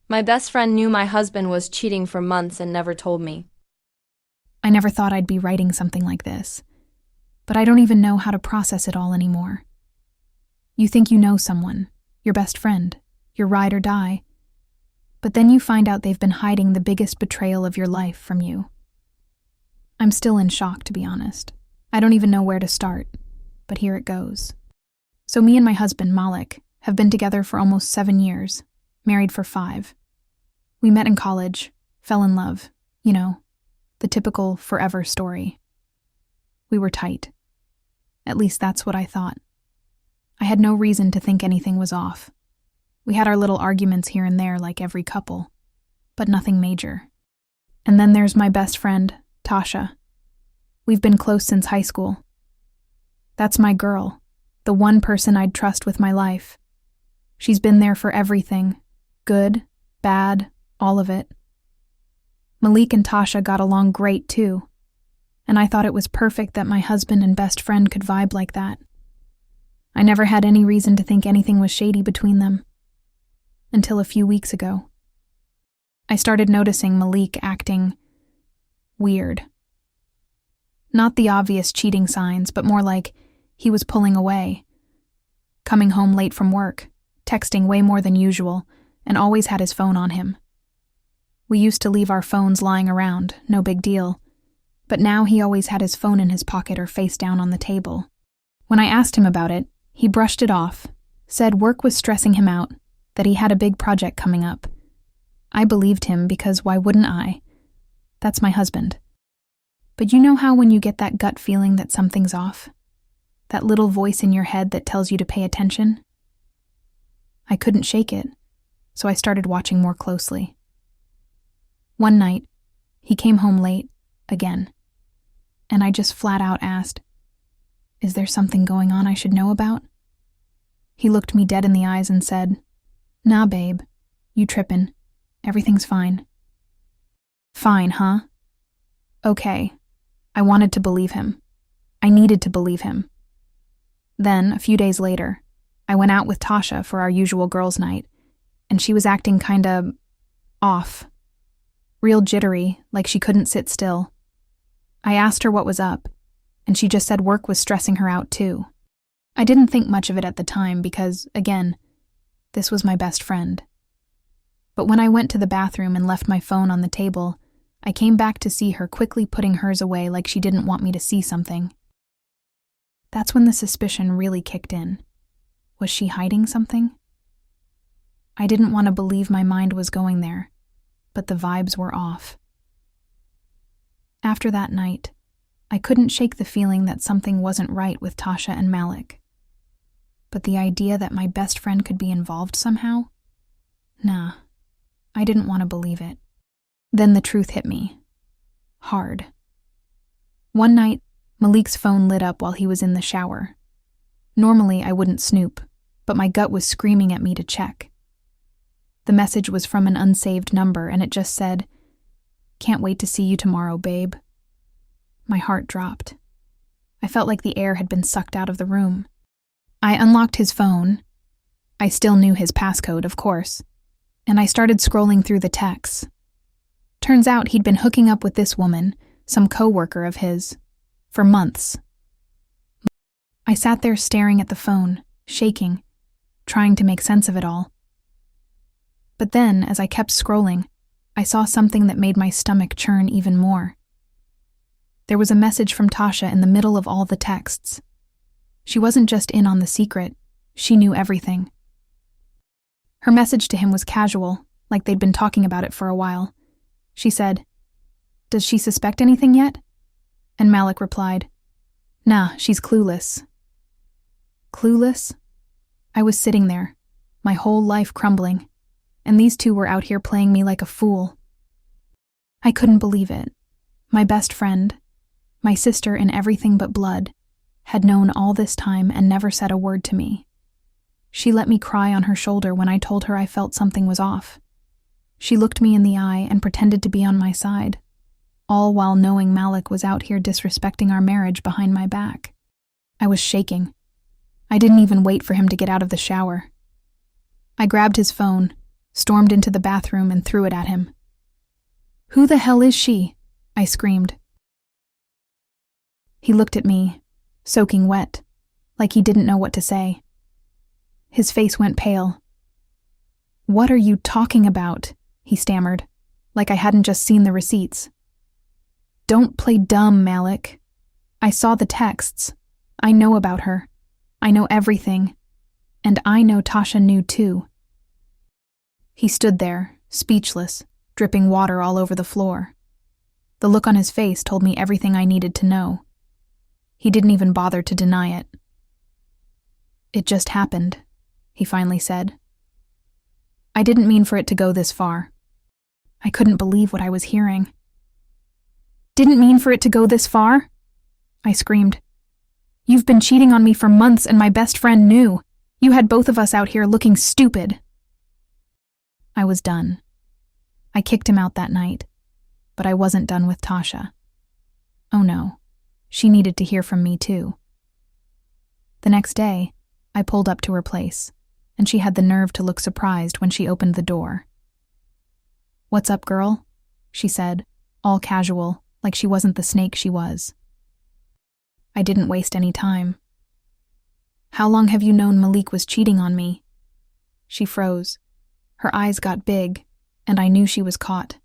My best friend knew my husband was cheating for months and never told me. I never thought I'd be writing something like this, but I don't even know how to process it all anymore. You think you know someone, your best friend, your ride or die, but then you find out they've been hiding the biggest betrayal of your life from you. I'm still in shock, to be honest. I don't even know where to start, but here it goes. So me and my husband, Malik, have been together for almost 7 years, married for 5. We met in college, fell in love, you know, the typical forever story. We were tight. At least that's what I thought. I had no reason to think anything was off. We had our little arguments here and there like every couple, but nothing major. And then there's my best friend, Tasha. We've been close since high school. That's my girl, the one person I'd trust with my life. She's been there for everything, good, bad, all of it. Malik and Tasha got along great too, and I thought it was perfect that my husband and best friend could vibe like that. I never had any reason to think anything was shady between them. Until a few weeks ago. I started noticing Malik acting weird. Not the obvious cheating signs, but more like he was pulling away. Coming home late from work, texting way more than usual, and always had his phone on him. We used to leave our phones lying around, no big deal, but now he always had his phone in his pocket or face down on the table. When I asked him about it, he brushed it off, said work was stressing him out, that he had a big project coming up. I believed him because why wouldn't I? That's my husband. But you know how when you get that gut feeling that something's off? That little voice in your head that tells you to pay attention? I couldn't shake it, so I started watching more closely. One night, he came home late, again, and I just flat out asked, "Is there something going on I should know about?" He looked me dead in the eyes and said, "Nah, babe, you trippin'. Everything's fine." Fine, huh? Okay. I wanted to believe him. I needed to believe him. Then, a few days later, I went out with Tasha for our usual girls' night, and she was acting kinda off. Real jittery, like she couldn't sit still. I asked her what was up, and she just said work was stressing her out too. I didn't think much of it at the time because, again, this was my best friend. But when I went to the bathroom and left my phone on the table, I came back to see her quickly putting hers away like she didn't want me to see something. That's when the suspicion really kicked in. Was she hiding something? I didn't want to believe my mind was going there, but the vibes were off. After that night, I couldn't shake the feeling that something wasn't right with Tasha and Malik. But the idea that my best friend could be involved somehow? Nah, I didn't want to believe it. Then the truth hit me. Hard. One night, Malik's phone lit up while he was in the shower. Normally, I wouldn't snoop, but my gut was screaming at me to check. The message was from an unsaved number, and it just said, "Can't wait to see you tomorrow, babe." My heart dropped. I felt like the air had been sucked out of the room. I unlocked his phone. I still knew his passcode, of course, and I started scrolling through the texts. Turns out he'd been hooking up with this woman, some coworker of his, for months. I sat there staring at the phone, shaking, trying to make sense of it all. But then, as I kept scrolling, I saw something that made my stomach churn even more. There was a message from Tasha in the middle of all the texts. She wasn't just in on the secret, she knew everything. Her message to him was casual, like they'd been talking about it for a while. She said, "Does she suspect anything yet?" And Malik replied, "Nah, she's clueless." Clueless? I was sitting there, my whole life crumbling, and these two were out here playing me like a fool. I couldn't believe it. My best friend, my sister in everything but blood, had known all this time and never said a word to me. She let me cry on her shoulder when I told her I felt something was off. She looked me in the eye and pretended to be on my side, all while knowing Malik was out here disrespecting our marriage behind my back. I was shaking. I didn't even wait for him to get out of the shower. I grabbed his phone, stormed into the bathroom and threw it at him. "Who the hell is she?" I screamed. He looked at me, soaking wet, like he didn't know what to say. His face went pale. "What are you talking about?" he stammered, like I hadn't just seen the receipts. "Don't play dumb, Malik. I saw the texts. I know about her. I know everything. And I know Tasha knew too." He stood there, speechless, dripping water all over the floor. The look on his face told me everything I needed to know. He didn't even bother to deny it. "It just happened," he finally said. "I didn't mean for it to go this far." I couldn't believe what I was hearing. "Didn't mean for it to go this far?" I screamed. "You've been cheating on me for months and my best friend knew. You had both of us out here looking stupid." I was done. I kicked him out that night, but I wasn't done with Tasha. Oh no, she needed to hear from me too. The next day, I pulled up to her place, and she had the nerve to look surprised when she opened the door. "What's up, girl?" she said, all casual, like she wasn't the snake she was. I didn't waste any time. "How long have you known Malik was cheating on me?" She froze. Her eyes got big, and I knew she was caught.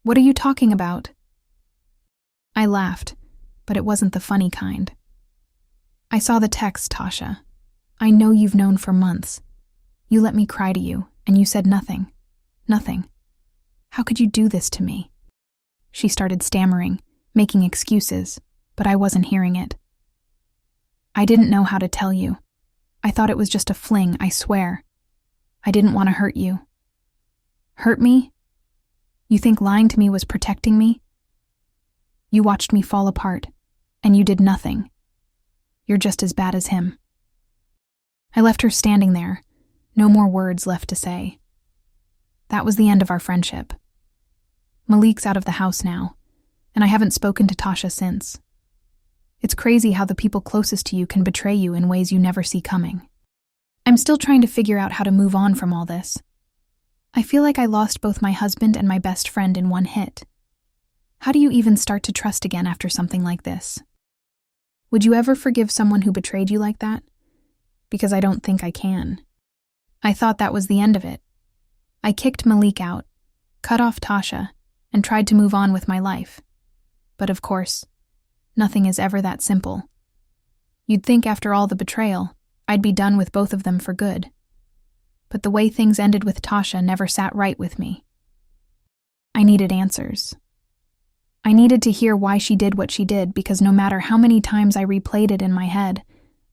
What are you talking about?" I laughed, but it wasn't the funny kind. "I saw the text, Tasha. I know you've known for months. You let me cry to you, and you said nothing. Nothing. How could you do this to me?" She started stammering, making excuses, but I wasn't hearing it. "I didn't know how to tell you. I thought it was just a fling, I swear. I didn't want to hurt you." "Hurt me? You think lying to me was protecting me? You watched me fall apart, and you did nothing. You're just as bad as him." I left her standing there, no more words left to say. That was the end of our friendship. Malik's out of the house now, and I haven't spoken to Tasha since. It's crazy how the people closest to you can betray you in ways you never see coming. I'm still trying to figure out how to move on from all this. I feel like I lost both my husband and my best friend in one hit. How do you even start to trust again after something like this? Would you ever forgive someone who betrayed you like that? Because I don't think I can. I thought that was the end of it. I kicked Malik out, cut off Tasha, and tried to move on with my life. But of course, nothing is ever that simple. You'd think after all the betrayal, I'd be done with both of them for good. But the way things ended with Tasha never sat right with me. I needed answers. I needed to hear why she did what she did, because no matter how many times I replayed it in my head,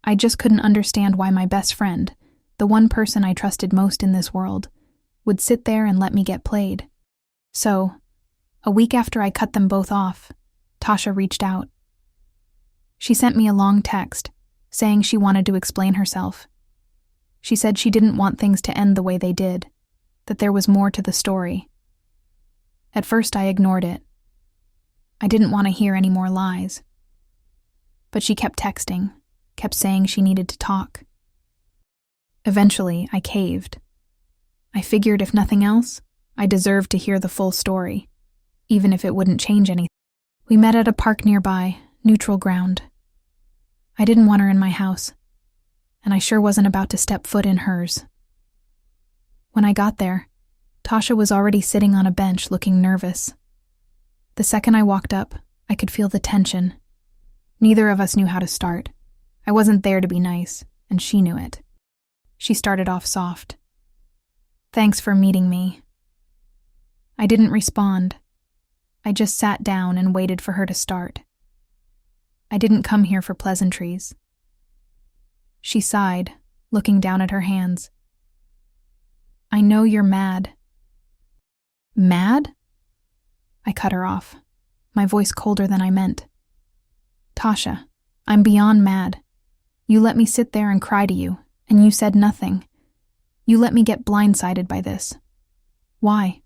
I just couldn't understand why my best friend, the one person I trusted most in this world, would sit there and let me get played. So, a week after I cut them both off, Tasha reached out. She sent me a long text, saying she wanted to explain herself. She said she didn't want things to end the way they did, that there was more to the story. At first I ignored it. I didn't want to hear any more lies. But she kept texting, kept saying she needed to talk. Eventually, I caved. I figured if nothing else, I deserved to hear the full story, even if it wouldn't change anything. We met at a park nearby, neutral ground. I didn't want her in my house, and I sure wasn't about to step foot in hers. When I got there, Tasha was already sitting on a bench looking nervous. The second I walked up, I could feel the tension. Neither of us knew how to start. I wasn't there to be nice, and she knew it. She started off soft. "Thanks for meeting me." I didn't respond. I just sat down and waited for her to start. I didn't come here for pleasantries. She sighed, looking down at her hands. "I know you're mad." "Mad?" I cut her off, my voice colder than I meant. "Tasha, I'm beyond mad. You let me sit there and cry to you, and you said nothing. You let me get blindsided by this. Why?"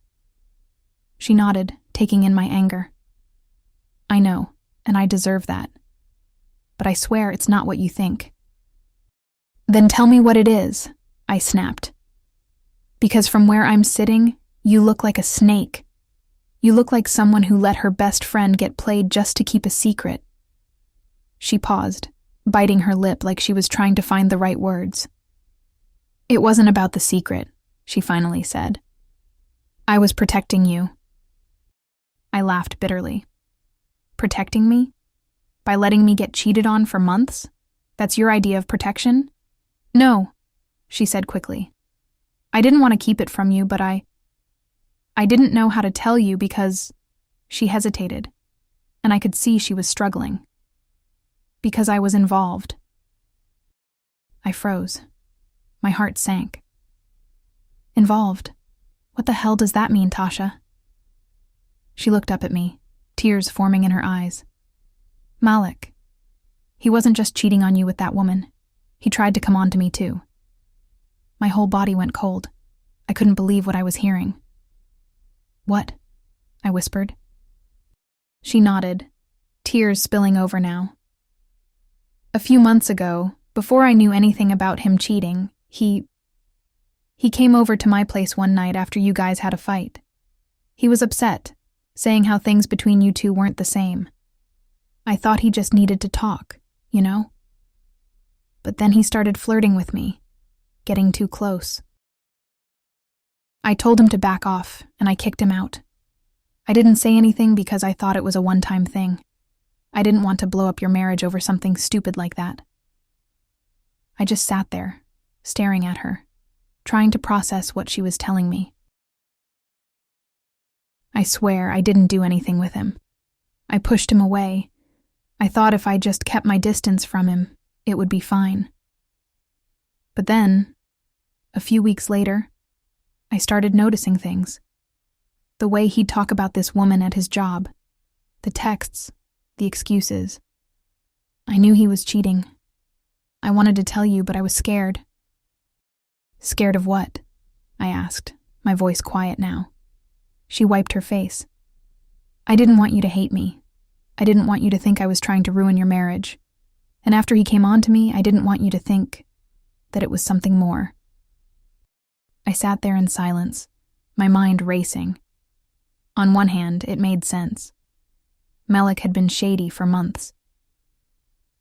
She nodded, taking in my anger. "I know, and I deserve that. But I swear it's not what you think." "Then tell me what it is," I snapped. Because from where I'm sitting, you look like a snake. You look like someone who let her best friend get played just to keep a secret." She paused, biting her lip like she was trying to find the right words. "It wasn't about the secret," she finally said. "I was protecting you." I laughed bitterly. "Protecting me? By letting me get cheated on for months? That's your idea of protection?" "No," she said quickly. "I didn't want to keep it from you, but I didn't know how to tell you because—" She hesitated, and I could see she was struggling. "Because I was involved." I froze. My heart sank. "Involved? What the hell does that mean, Tasha?" She looked up at me, tears forming in her eyes. "Malik. He wasn't just cheating on you with that woman. He tried to come on to me too." My whole body went cold. I couldn't believe what I was hearing. "What?" I whispered. She nodded, tears spilling over now. "A few months ago, before I knew anything about him cheating, he came over to my place one night after you guys had a fight. He was upset, saying how things between you two weren't the same. I thought he just needed to talk, you know? But then he started flirting with me, getting too close. I told him to back off, and I kicked him out. I didn't say anything because I thought it was a one-time thing. I didn't want to blow up your marriage over something stupid like that." I just sat there, staring at her, trying to process what she was telling me. I swear I didn't do anything with him. I pushed him away. I thought if I just kept my distance from him, it would be fine. But then, a few weeks later, I started noticing things. The way he'd talk about this woman at his job, the texts, the excuses. I knew he was cheating. I wanted to tell you, but I was scared. "Scared of what?" I asked, my voice quiet now. She wiped her face. "I didn't want you to hate me. I didn't want you to think I was trying to ruin your marriage. And after he came on to me, I didn't want you to think that it was something more." I sat there in silence, my mind racing. On one hand, it made sense. Malik had been shady for months.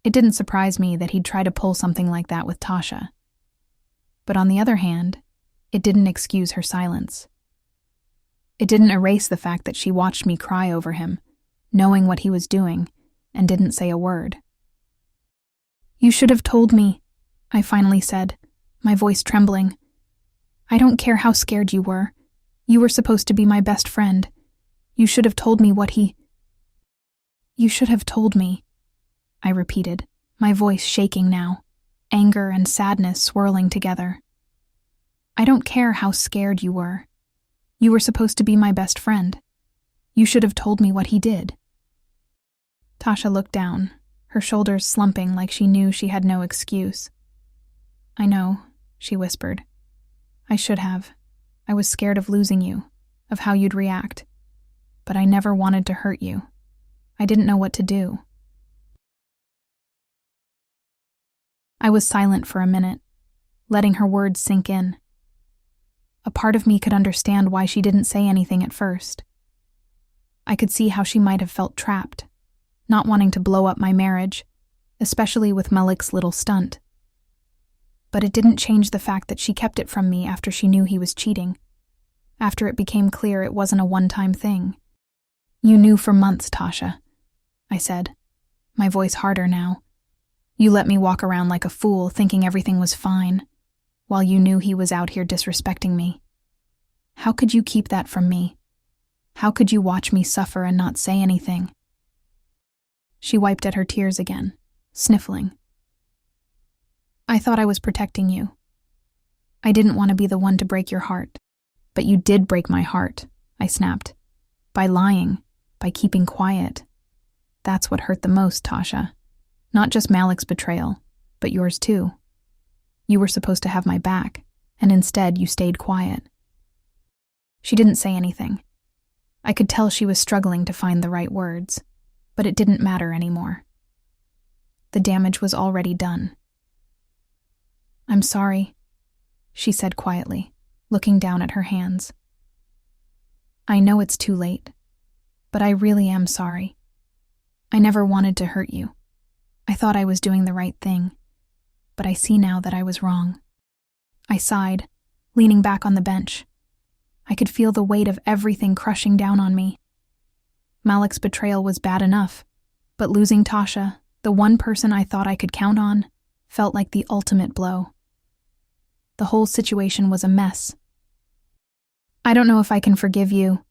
It didn't surprise me that he'd try to pull something like that with Tasha. But on the other hand, it didn't excuse her silence. It didn't erase the fact that she watched me cry over him, knowing what he was doing, and didn't say a word. "You should have told me," I finally said, my voice trembling. "I don't care how scared you were. You were supposed to be my best friend. You should have told me what he—" "You should have told me," I repeated, my voice shaking now, anger and sadness swirling together. "I don't care how scared you were. You were supposed to be my best friend. You should have told me what he did." Tasha looked down, her shoulders slumping like she knew she had no excuse. "I know," she whispered. "I should have. I was scared of losing you, of how you'd react. But I never wanted to hurt you. I didn't know what to do." I was silent for a minute, letting her words sink in. A part of me could understand why she didn't say anything at first. I could see how she might have felt trapped, not wanting to blow up my marriage, especially with Malik's little stunt. But it didn't change the fact that she kept it from me after she knew he was cheating, after it became clear it wasn't a one-time thing. "You knew for months, Tasha," I said, my voice harder now. "You let me walk around like a fool thinking everything was fine, while you knew he was out here disrespecting me. How could you keep that from me? How could you watch me suffer and not say anything?" She wiped at her tears again, sniffling. "I thought I was protecting you. I didn't want to be the one to break your heart. But you did break my heart," I snapped. "By lying, by keeping quiet. That's what hurt the most, Tasha. Not just Malik's betrayal, but yours too. You were supposed to have my back, and instead you stayed quiet." She didn't say anything. I could tell she was struggling to find the right words, but it didn't matter anymore. The damage was already done. "I'm sorry," she said quietly, looking down at her hands. I know it's too late, but I really am sorry. I never wanted to hurt you. I thought I was doing the right thing, but I see now that I was wrong. I sighed, leaning back on the bench. I could feel the weight of everything crushing down on me. Malik's betrayal was bad enough, but losing Tasha, the one person I thought I could count on, felt like the ultimate blow. The whole situation was a mess. I don't know if I can forgive you,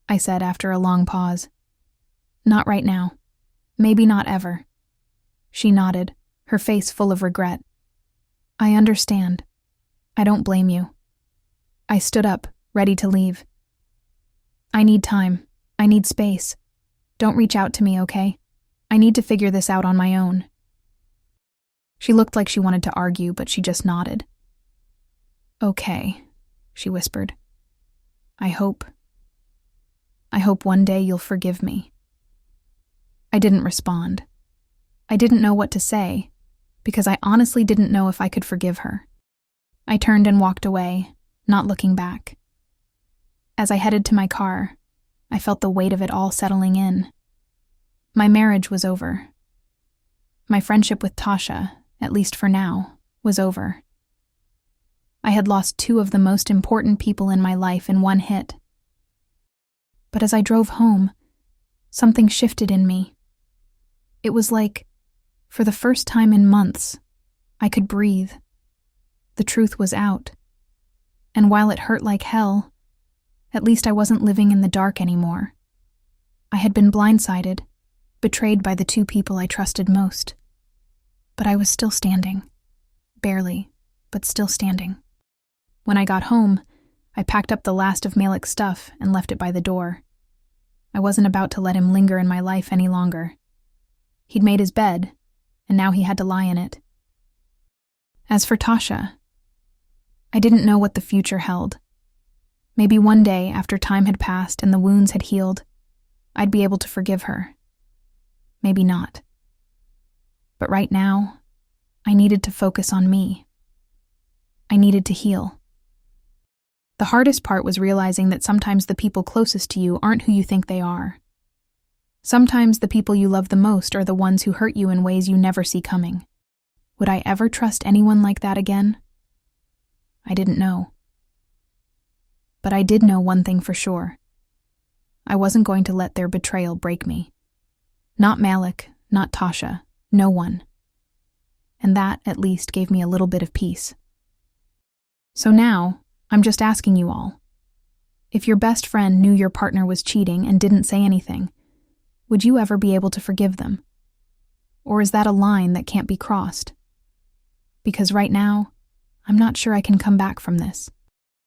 I said after a long pause. Not right now. Maybe not ever. She nodded, her face full of regret. I understand. I don't blame you. I stood up, ready to leave. I need time. I need space. Don't reach out to me, okay? I need to figure this out on my own. She looked like she wanted to argue, but she just nodded. Okay, she whispered. I hope one day you'll forgive me. I didn't respond. I didn't know what to say, because I honestly didn't know if I could forgive her. I turned and walked away, not looking back. As I headed to my car, I felt the weight of it all settling in. My marriage was over. My friendship with Tasha, at least for now, was over. I had lost two of the most important people in my life in one hit. But as I drove home, something shifted in me. It was like, for the first time in months, I could breathe. The truth was out. And while it hurt like hell, at least I wasn't living in the dark anymore. I had been blindsided, betrayed by the two people I trusted most. But I was still standing. Barely, but still standing. When I got home, I packed up the last of Malik's stuff and left it by the door. I wasn't about to let him linger in my life any longer. He'd made his bed, and now he had to lie in it. As for Tasha, I didn't know what the future held. Maybe one day, after time had passed and the wounds had healed, I'd be able to forgive her. Maybe not. But right now, I needed to focus on me. I needed to heal. The hardest part was realizing that sometimes the people closest to you aren't who you think they are. Sometimes the people you love the most are the ones who hurt you in ways you never see coming. Would I ever trust anyone like that again? I didn't know. But I did know one thing for sure. I wasn't going to let their betrayal break me. Not Malik, not Tasha, no one. And that, at least, gave me a little bit of peace. So now, I'm just asking you all. If your best friend knew your partner was cheating and didn't say anything, would you ever be able to forgive them? Or is that a line that can't be crossed? Because right now, I'm not sure I can come back from this.